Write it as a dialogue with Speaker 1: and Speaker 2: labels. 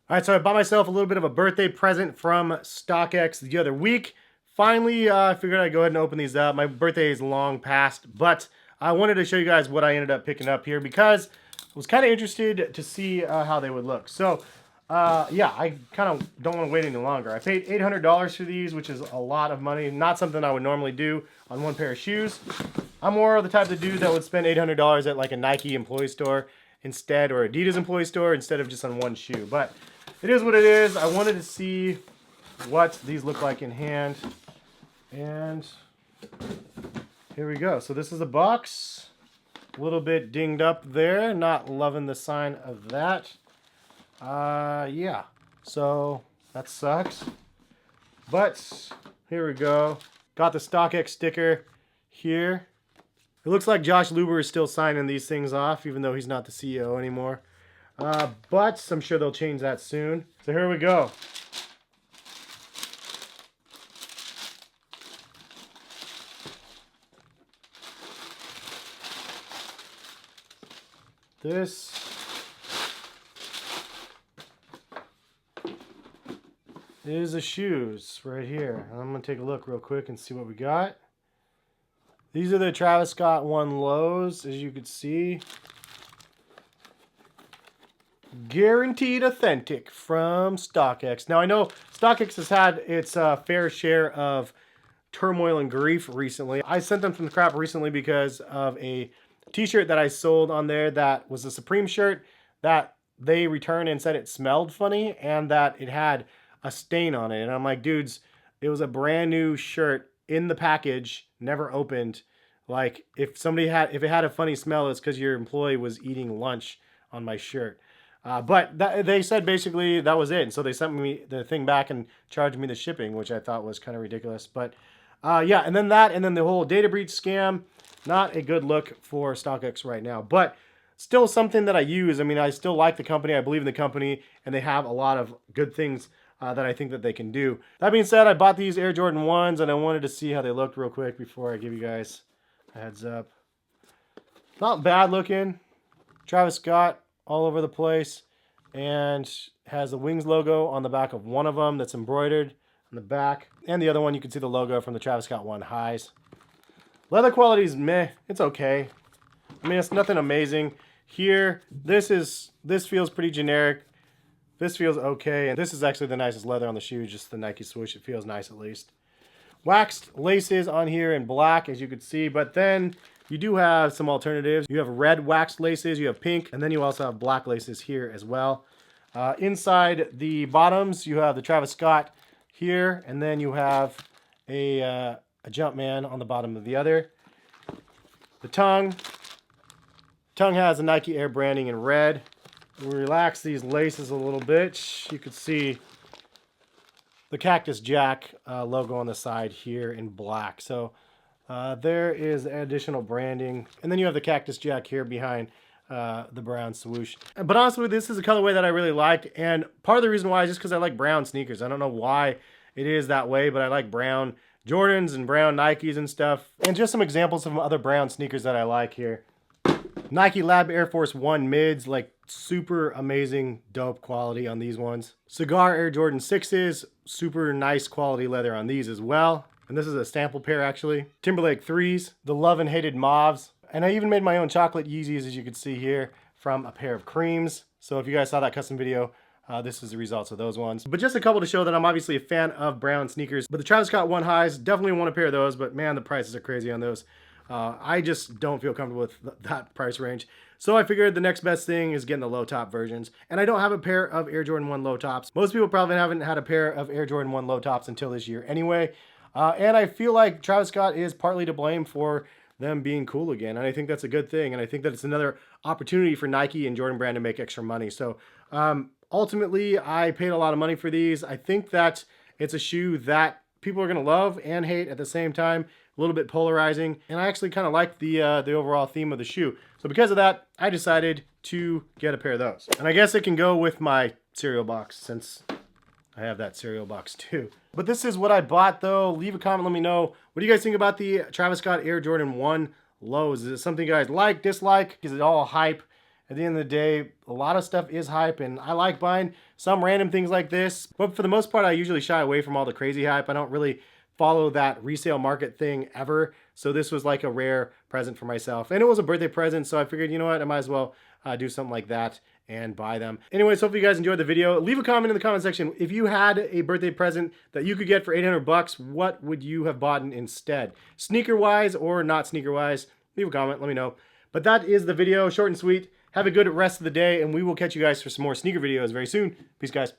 Speaker 1: All right, so I bought myself a little bit of a birthday present from StockX the other week. Finally, I figured I'd go ahead and open these up. My birthday is long past, but I wanted to show you guys what I ended up picking up here because I was kind of interested to see how they would look. So, yeah, I kind of don't want to wait any longer. I paid $800 for these, which is a lot of money. Not something I would normally do on one pair of shoes. I'm more of the type of dude that would spend $800 at like a Nike employee store instead, or Adidas employee store instead of just on one shoe. But it is what it is. I wanted to see what these look like in hand. And here we go. So this is the box. A little bit dinged up there. Not loving the sign of that. Yeah. So that sucks. But here we go. Got the StockX sticker here. It looks like Josh Luber is still signing these things off, even though he's not the CEO anymore. But I'm sure they'll change that soon. So here we go. This is the shoes right here. I'm going to take a look real quick and see what we got. These are the Travis Scott 1 lows, as you can see. Guaranteed authentic from StockX. Now I know StockX has had its fair share of turmoil and grief recently. I sent them some crap recently because of a t-shirt that I sold on there that was a Supreme shirt that they returned and said it smelled funny and that it had a stain on it. And I'm like, dudes, it was a brand new shirt in the package, never opened. Like if it had a funny smell, it's because your employee was eating lunch on my shirt. But they said basically that was it. And so they sent me the thing back and charged me the shipping, which I thought was kind of ridiculous. But yeah, and then the whole data breach scam, not a good look for StockX right now. But still something that I use. I mean, I still like the company. I believe in the company. And they have a lot of good things that I think that they can do. That being said, I bought these Air Jordan 1s and I wanted to see how they looked real quick before I give you guys a heads up. Not bad looking. Travis Scott all over the place, and has the Wings logo on the back of one of them that's embroidered on the back, and the other one you can see the logo from the Travis Scott 1 highs. Leather quality is meh. It's okay. I mean, it's nothing amazing. Here, this feels pretty generic. This feels okay, and this is actually the nicest leather on the shoe, just the Nike swoosh. It feels nice at least. Waxed laces on here in black, as you can see, but then you do have some alternatives. You have red waxed laces, you have pink, and then you also have black laces here as well. Inside the bottoms, you have the Travis Scott here, and then you have a Jumpman on the bottom of the other. The tongue has a Nike Air branding in red. We relax these laces a little bit. You can see the Cactus Jack logo on the side here in black. So there is additional branding. And then you have the Cactus Jack here behind the brown swoosh. But honestly, this is a colorway that I really liked. And part of the reason why is just because I like brown sneakers. I don't know why it is that way, but I like brown Jordans and brown Nikes and stuff. And just some examples of some other brown sneakers that I like here. Nike Lab Air Force 1 mids, like super amazing, dope quality on these ones. Cigar Air Jordan 6s, super nice quality leather on these as well. And this is a sample pair actually. Timberlake 3s, the love and hated mauves. And I even made my own chocolate Yeezys, as you can see here, from a pair of creams. So if you guys saw that custom video, this is the results of those ones. But just a couple to show that I'm obviously a fan of brown sneakers. But the Travis Scott 1 highs, definitely want a pair of those, but man, the prices are crazy on those. I just don't feel comfortable with that price range. So I figured the next best thing is getting the low top versions. And I don't have a pair of Air Jordan 1 low tops. Most people probably haven't had a pair of Air Jordan 1 low tops until this year anyway. And I feel like Travis Scott is partly to blame for them being cool again. And I think that's a good thing. And I think that it's another opportunity for Nike and Jordan Brand to make extra money. So ultimately, I paid a lot of money for these. I think that it's a shoe that people are going to love and hate at the same time. A little bit polarizing, and I actually kind of like the overall theme of the shoe. So because of that, I decided to get a pair of those. And I guess it can go with my cereal box since I have that cereal box too. But this is what I bought though. Leave a comment, let me know. What do you guys think about the Travis Scott Air Jordan 1 lows? Is it something you guys like, dislike? Is it all hype? At the end of the day, a lot of stuff is hype, and I like buying some random things like this. But for the most part, I usually shy away from all the crazy hype. I don't really follow that resale market thing ever. So this was like a rare present for myself. And it was a birthday present, so I figured, you know what, I might as well do something like that and buy them. Anyways, hopefully you guys enjoyed the video. Leave a comment in the comment section. If you had a birthday present that you could get for 800 bucks, what would you have bought instead? Sneaker wise or not sneaker wise? Leave a comment, let me know. But that is the video, short and sweet. Have a good rest of the day, and we will catch you guys for some more sneaker videos very soon. Peace, guys.